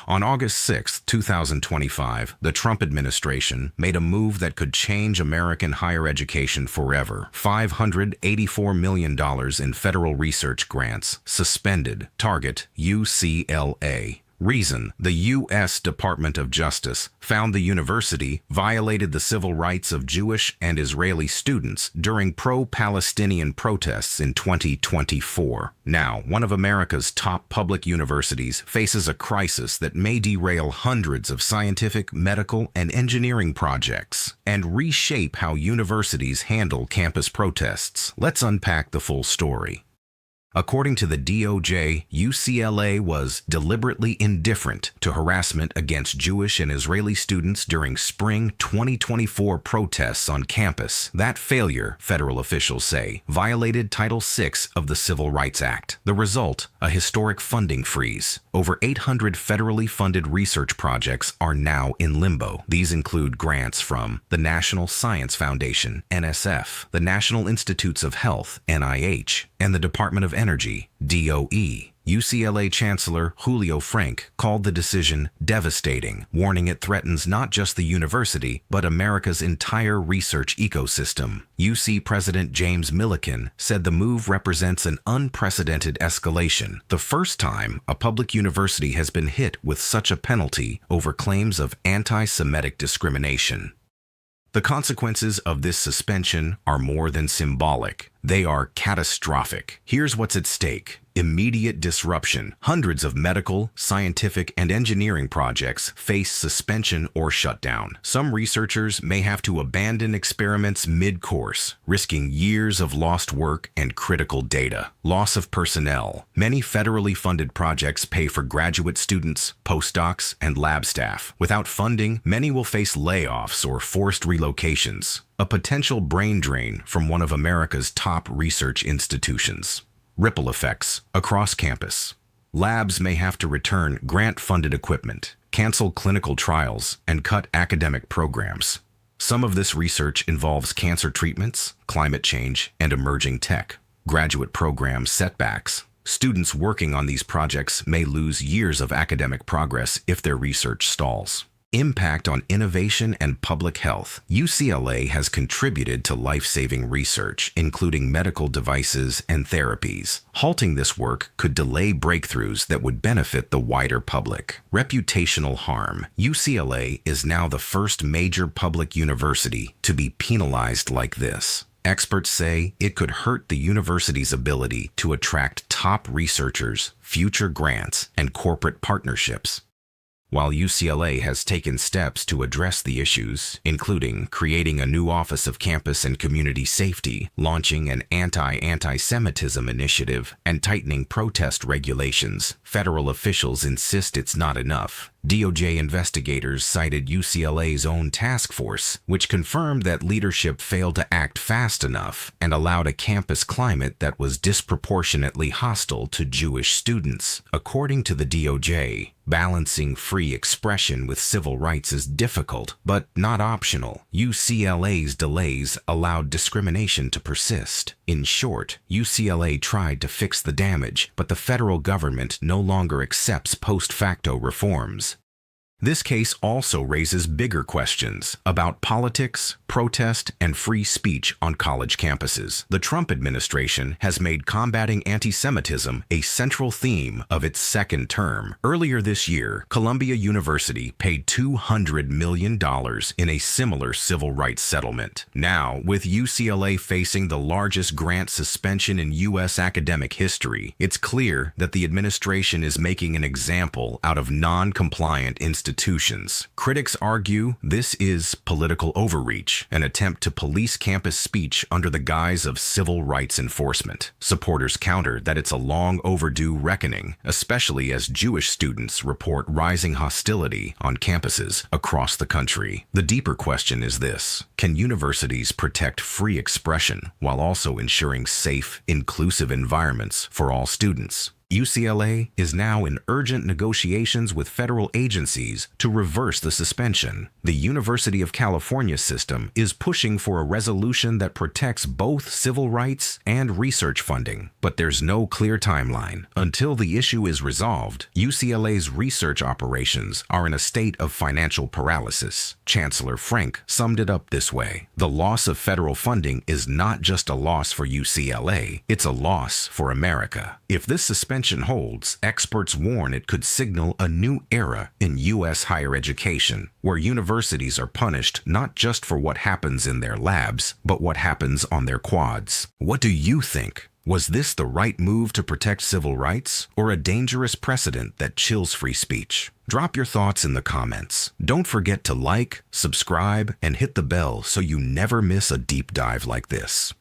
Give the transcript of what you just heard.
On August 6, 2025, the Trump administration made a move that could change American higher education forever. $584 million in federal research grants suspended. Target UCLA. Reason: the U.S. Department of Justice found the university violated the civil rights of Jewish and Israeli students during pro-Palestinian protests in 2024. Now, one of America's top public universities faces a crisis that may derail hundreds of scientific, medical, and engineering projects and reshape how universities handle campus protests. Let's unpack the full story. According to the DOJ, UCLA was deliberately indifferent to harassment against Jewish and Israeli students during spring 2024 protests on campus. That failure, federal officials say, violated Title VI of the Civil Rights Act. The result, a historic funding freeze. Over 800 federally funded research projects are now in limbo. These include grants from the National Science Foundation, NSF, the National Institutes of Health, NIH, and the Department of Energy, DOE. UCLA Chancellor Julio Frank called the decision devastating, warning it threatens not just the university, but America's entire research ecosystem. UC President James Milliken said the move represents an unprecedented escalation, the first time a public university has been hit with such a penalty over claims of anti-Semitic discrimination. The consequences of this suspension are more than symbolic. They are catastrophic. Here's what's at stake: immediate disruption. Hundreds of medical, scientific, and engineering projects face suspension or shutdown. Some researchers may have to abandon experiments mid-course, risking years of lost work and critical data. Loss of personnel. Many federally funded projects pay for graduate students, postdocs, and lab staff. Without funding, many will face layoffs or forced relocations. A potential brain drain from one of America's top research institutions. Ripple effects across campus. Labs may have to return grant-funded equipment, cancel clinical trials, and cut academic programs. Some of this research involves cancer treatments, climate change, and emerging tech. Graduate program setbacks. Students working on these projects may lose years of academic progress if their research stalls. Impact on innovation and public health. UCLA has contributed to life-saving research, including medical devices and therapies. Halting this work could delay breakthroughs that would benefit the wider public. Reputational harm. UCLA is now the first major public university to be penalized like this. Experts say it could hurt the university's ability to attract top researchers, future grants, and corporate partnerships. While UCLA has taken steps to address the issues, including creating a new Office of Campus and Community Safety, launching an anti-Semitism initiative, and tightening protest regulations, federal officials insist it's not enough. DOJ investigators cited UCLA's own task force, which confirmed that leadership failed to act fast enough and allowed a campus climate that was disproportionately hostile to Jewish students. According to the DOJ, balancing free expression with civil rights is difficult, but not optional. UCLA's delays allowed discrimination to persist. In short, UCLA tried to fix the damage, but the federal government no longer accepts post-facto reforms. This case also raises bigger questions about politics, protest, and free speech on college campuses. The Trump administration has made combating anti-Semitism a central theme of its second term. Earlier this year, Columbia University paid $200 million in a similar civil rights settlement. Now, with UCLA facing the largest grant suspension in U.S. academic history, it's clear that the administration is making an example out of non-compliant institutions. Critics argue this is political overreach, an attempt to police campus speech under the guise of civil rights enforcement. Supporters counter that it's a long overdue reckoning, especially as Jewish students report rising hostility on campuses across the country. The deeper question is this: can universities protect free expression while also ensuring safe, inclusive environments for all students? UCLA is now in urgent negotiations with federal agencies to reverse the suspension. The University of California system is pushing for a resolution that protects both civil rights and research funding, but there's no clear timeline. Until the issue is resolved, UCLA's research operations are in a state of financial paralysis. Chancellor Frank summed it up this way: "The loss of federal funding is not just a loss for UCLA, it's a loss for America." If this suspension holds, experts warn it could signal a new era in U.S. higher education, where universities are punished not just for what happens in their labs, but what happens on their quads. What do you think? Was this the right move to protect civil rights, or a dangerous precedent that chills free speech? Drop your thoughts in the comments. Don't forget to like, subscribe, and hit the bell so you never miss a deep dive like this.